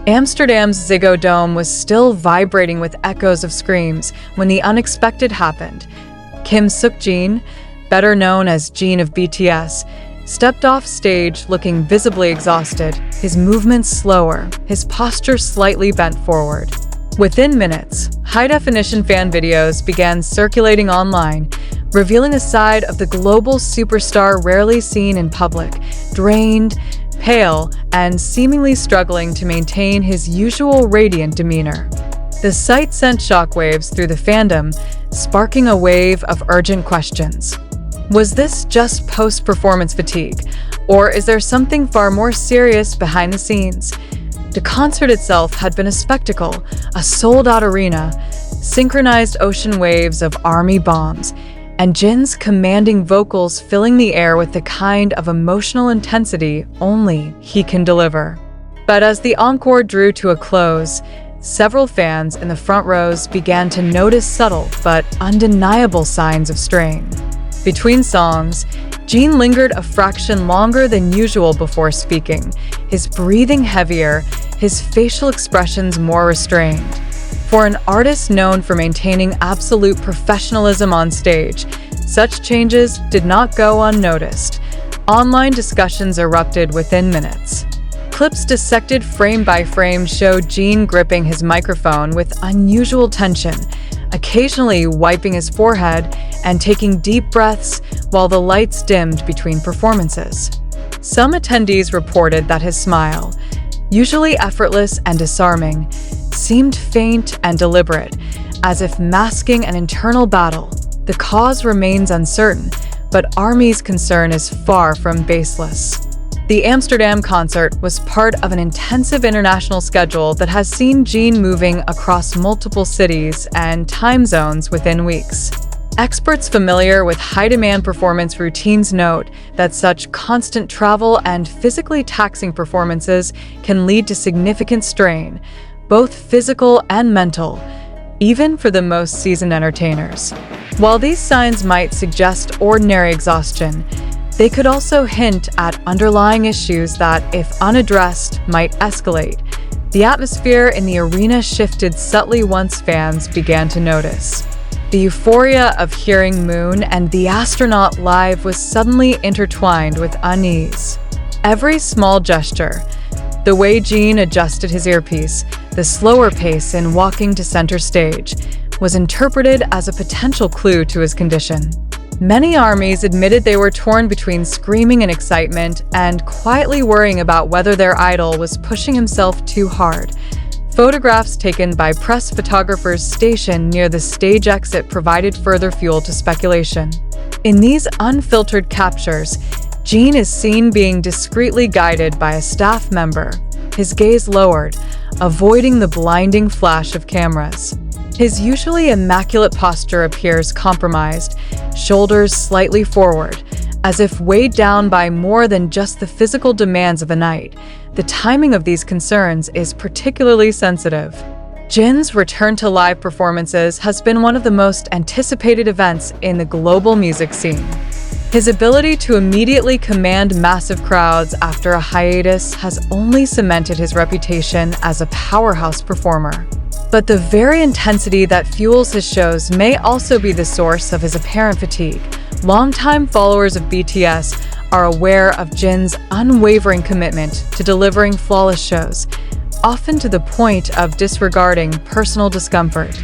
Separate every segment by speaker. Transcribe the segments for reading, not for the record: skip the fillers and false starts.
Speaker 1: Amsterdam's Ziggo Dome was still vibrating with echoes of screams when the unexpected happened. Kim Seok-jin, better known as Jin of BTS, stepped off stage looking visibly exhausted, his movements slower, his posture slightly bent forward. Within minutes, high-definition fan videos began circulating online, revealing a side of the global superstar rarely seen in public, drained, pale, and seemingly struggling to maintain his usual radiant demeanor. The sight sent shockwaves through the fandom, sparking a wave of urgent questions. Was this just post-performance fatigue, or is there something far more serious behind the scenes? The concert itself had been a spectacle, a sold-out arena, synchronized ocean waves of army bombs, and Jin's commanding vocals filling the air with the kind of emotional intensity only he can deliver. But as the encore drew to a close, several fans in the front rows began to notice subtle but undeniable signs of strain. Between songs, Jin lingered a fraction longer than usual before speaking, his breathing heavier, his facial expressions more restrained. For an artist known for maintaining absolute professionalism on stage, such changes did not go unnoticed. Online discussions erupted within minutes. Clips dissected frame by frame showed Jin gripping his microphone with unusual tension, occasionally wiping his forehead and taking deep breaths while the lights dimmed between performances. Some attendees reported that his smile, usually effortless and disarming, seemed faint and deliberate, as if masking an internal battle. The cause remains uncertain, but ARMY's concern is far from baseless. The Amsterdam concert was part of an intensive international schedule that has seen Jin moving across multiple cities and time zones within weeks. Experts familiar with high-demand performance routines note that such constant travel and physically taxing performances can lead to significant strain, both physical and mental, even for the most seasoned entertainers. While these signs might suggest ordinary exhaustion, they could also hint at underlying issues that, if unaddressed, might escalate. The atmosphere in the arena shifted subtly once fans began to notice. The euphoria of hearing Moon and the astronaut live was suddenly intertwined with unease. Every small gesture, the way Jin adjusted his earpiece, the slower pace in walking to center stage, was interpreted as a potential clue to his condition. Many ARMYs admitted they were torn between screaming in excitement and quietly worrying about whether their idol was pushing himself too hard. Photographs taken by press photographers stationed near the stage exit provided further fuel to speculation. In these unfiltered captures, Jin is seen being discreetly guided by a staff member, his gaze lowered, avoiding the blinding flash of cameras. His usually immaculate posture appears compromised, shoulders slightly forward, as if weighed down by more than just the physical demands of the night. The timing of these concerns is particularly sensitive. Jin's return to live performances has been one of the most anticipated events in the global music scene. His ability to immediately command massive crowds after a hiatus has only cemented his reputation as a powerhouse performer. But the very intensity that fuels his shows may also be the source of his apparent fatigue. Longtime followers of BTS are aware of Jin's unwavering commitment to delivering flawless shows, often to the point of disregarding personal discomfort.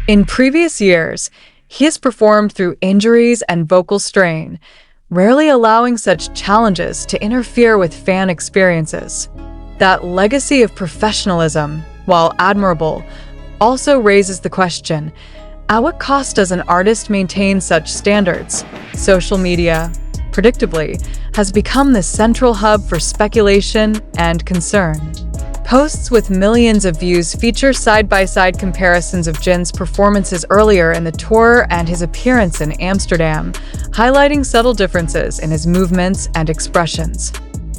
Speaker 1: In previous years, he has performed through injuries and vocal strain, rarely allowing such challenges to interfere with fan experiences. That legacy of professionalism, while admirable, also raises the question, at what cost does an artist maintain such standards? Social media, predictably, has become the central hub for speculation and concern. Posts with millions of views feature side-by-side comparisons of Jin's performances earlier in the tour and his appearance in Amsterdam, highlighting subtle differences in his movements and expressions.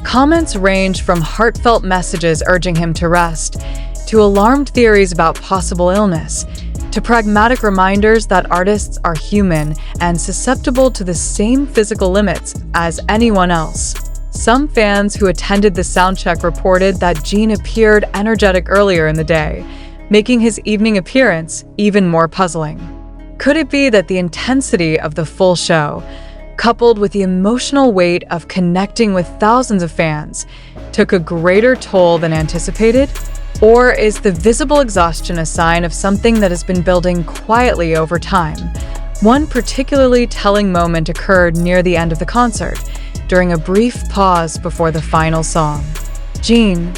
Speaker 1: Comments range from heartfelt messages urging him to rest, to alarmed theories about possible illness, to pragmatic reminders that artists are human and susceptible to the same physical limits as anyone else. Some fans who attended the soundcheck reported that Jin appeared energetic earlier in the day, making his evening appearance even more puzzling. Could it be that the intensity of the full show, coupled with the emotional weight of connecting with thousands of fans, took a greater toll than anticipated? Or is the visible exhaustion a sign of something that has been building quietly over time? One particularly telling moment occurred near the end of the concert, during a brief pause before the final song. Jin,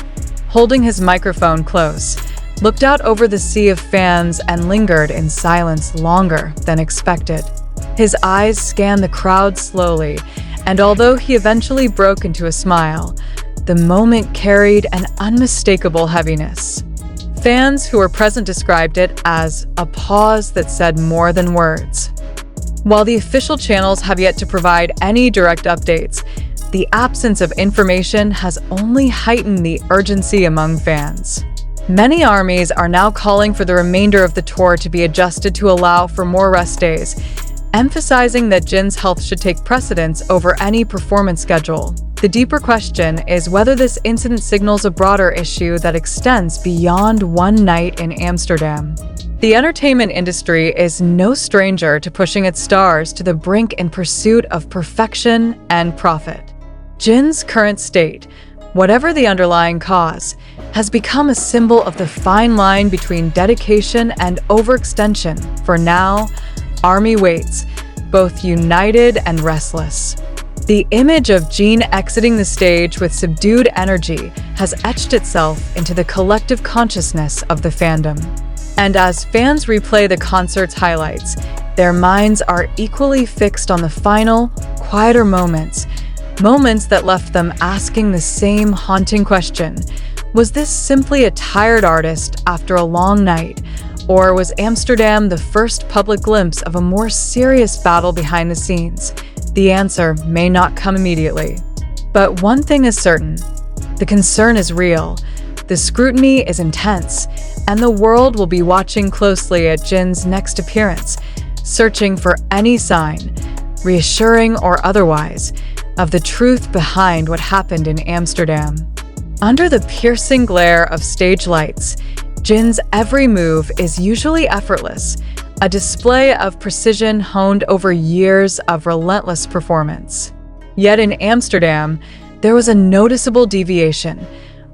Speaker 1: holding his microphone close, looked out over the sea of fans and lingered in silence longer than expected. His eyes scanned the crowd slowly, and although he eventually broke into a smile, the moment carried an unmistakable heaviness. Fans who were present described it as a pause that said more than words. While the official channels have yet to provide any direct updates, the absence of information has only heightened the urgency among fans. Many armies are now calling for the remainder of the tour to be adjusted to allow for more rest days, emphasizing that Jin's health should take precedence over any performance schedule. The deeper question is whether this incident signals a broader issue that extends beyond one night in Amsterdam. The entertainment industry is no stranger to pushing its stars to the brink in pursuit of perfection and profit. Jin's current state, whatever the underlying cause, has become a symbol of the fine line between dedication and overextension. For now, ARMY waits, both united and restless. The image of Jin exiting the stage with subdued energy has etched itself into the collective consciousness of the fandom. And as fans replay the concert's highlights, their minds are equally fixed on the final, quieter moments that left them asking the same haunting question: was this simply a tired artist after a long night, or was Amsterdam the first public glimpse of a more serious battle behind the scenes? The answer may not come immediately. But one thing is certain: the concern is real, the scrutiny is intense, and the world will be watching closely at Jin's next appearance, searching for any sign, reassuring or otherwise, of the truth behind what happened in Amsterdam. Under the piercing glare of stage lights, Jin's every move is usually effortless, a display of precision honed over years of relentless performance. Yet in Amsterdam, there was a noticeable deviation,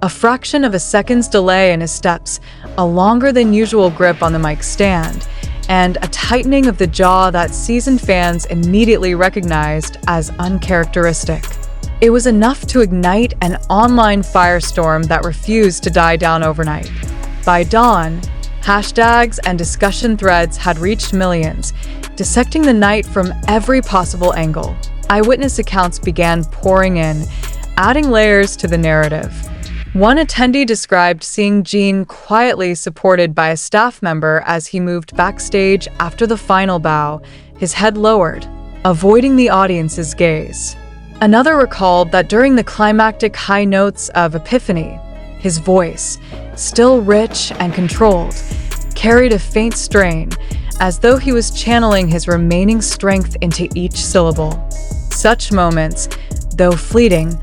Speaker 1: a fraction of a second's delay in his steps, a longer than usual grip on the mic stand, and a tightening of the jaw that seasoned fans immediately recognized as uncharacteristic. It was enough to ignite an online firestorm that refused to die down overnight. By dawn, hashtags and discussion threads had reached millions, dissecting the night from every possible angle. Eyewitness accounts began pouring in, adding layers to the narrative. One attendee described seeing Jin quietly supported by a staff member as he moved backstage after the final bow, his head lowered, avoiding the audience's gaze. Another recalled that during the climactic high notes of Epiphany, his voice, still rich and controlled, carried a faint strain, as though he was channeling his remaining strength into each syllable. Such moments, though fleeting,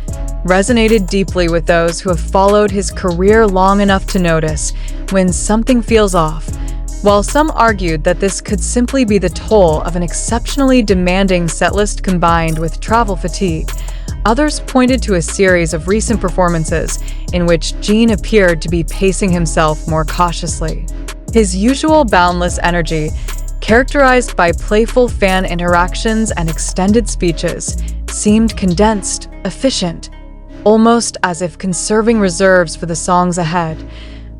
Speaker 1: resonated deeply with those who have followed his career long enough to notice when something feels off. While some argued that this could simply be the toll of an exceptionally demanding setlist combined with travel fatigue, others pointed to a series of recent performances in which Jin appeared to be pacing himself more cautiously. His usual boundless energy, characterized by playful fan interactions and extended speeches, seemed condensed, efficient, almost as if conserving reserves for the songs ahead.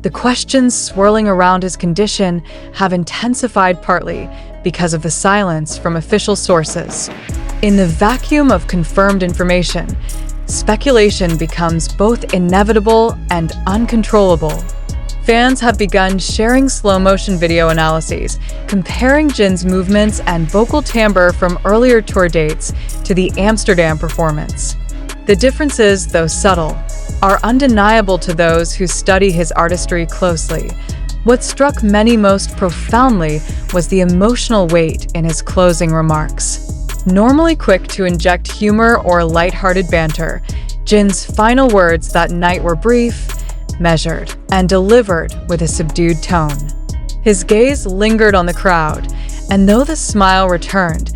Speaker 1: The questions swirling around his condition have intensified partly because of the silence from official sources. In the vacuum of confirmed information, speculation becomes both inevitable and uncontrollable. Fans have begun sharing slow-motion video analyses, comparing Jin's movements and vocal timbre from earlier tour dates to the Amsterdam performance. The differences, though subtle, are undeniable to those who study his artistry closely. What struck many most profoundly was the emotional weight in his closing remarks. Normally quick to inject humor or lighthearted banter, Jin's final words that night were brief, measured, and delivered with a subdued tone. His gaze lingered on the crowd, and though the smile returned,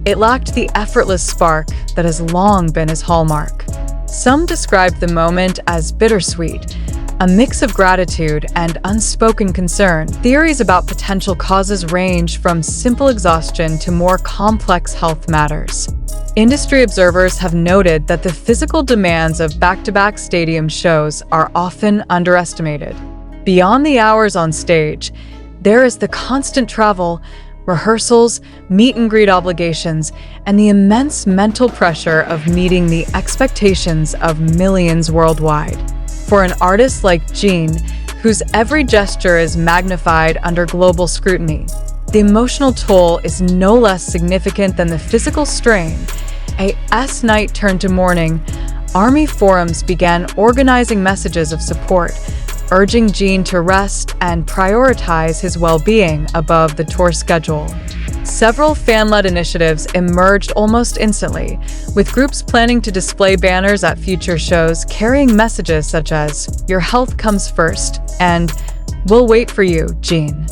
Speaker 1: it lacked the effortless spark that has long been his hallmark. Some described the moment as bittersweet, a mix of gratitude and unspoken concern. Theories about potential causes range from simple exhaustion to more complex health matters. Industry observers have noted that the physical demands of back-to-back stadium shows are often underestimated. Beyond the hours on stage, there is the constant travel, rehearsals, meet-and-greet obligations, and the immense mental pressure of meeting the expectations of millions worldwide. For an artist like Jin, whose every gesture is magnified under global scrutiny, the emotional toll is no less significant than the physical strain. As night turned to morning, ARMY forums began organizing messages of support, urging Jin to rest and prioritize his well-being above the tour schedule. Several fan-led initiatives emerged almost instantly, with groups planning to display banners at future shows carrying messages such as, "Your health comes first," and "We'll wait for you, Jin."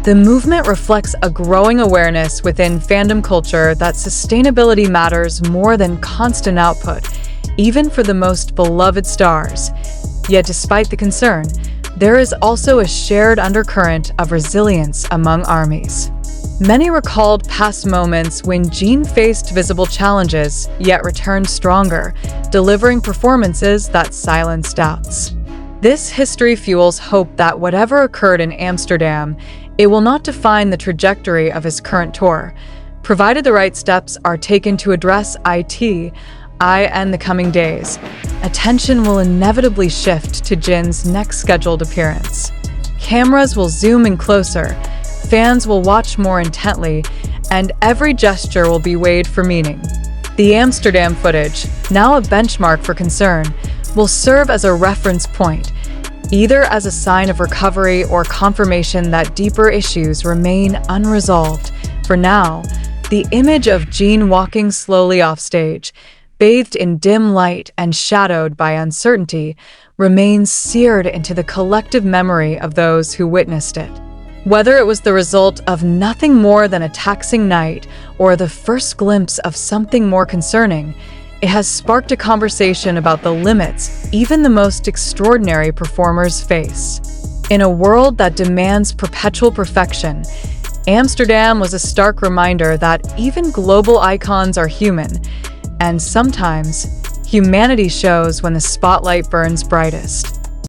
Speaker 1: The movement reflects a growing awareness within fandom culture that sustainability matters more than constant output, even for the most beloved stars. Yet despite the concern, there is also a shared undercurrent of resilience among armies. Many recalled past moments when Jin faced visible challenges, yet returned stronger, delivering performances that silenced doubts. This history fuels hope that whatever occurred in Amsterdam, it will not define the trajectory of his current tour, provided the right steps are taken to address HITV in the coming days. Attention will inevitably shift to Jin's next scheduled appearance. Cameras will zoom in closer, fans will watch more intently, and every gesture will be weighed for meaning. The Amsterdam footage, now a benchmark for concern, will serve as a reference point, either as a sign of recovery or confirmation that deeper issues remain unresolved. For now, the image of Jin walking slowly off stage, bathed in dim light and shadowed by uncertainty, remains seared into the collective memory of those who witnessed it. Whether it was the result of nothing more than a taxing night or the first glimpse of something more concerning, it has sparked a conversation about the limits even the most extraordinary performers face. In a world that demands perpetual perfection, Amsterdam was a stark reminder that even global icons are human, and sometimes humanity shows when the spotlight burns brightest.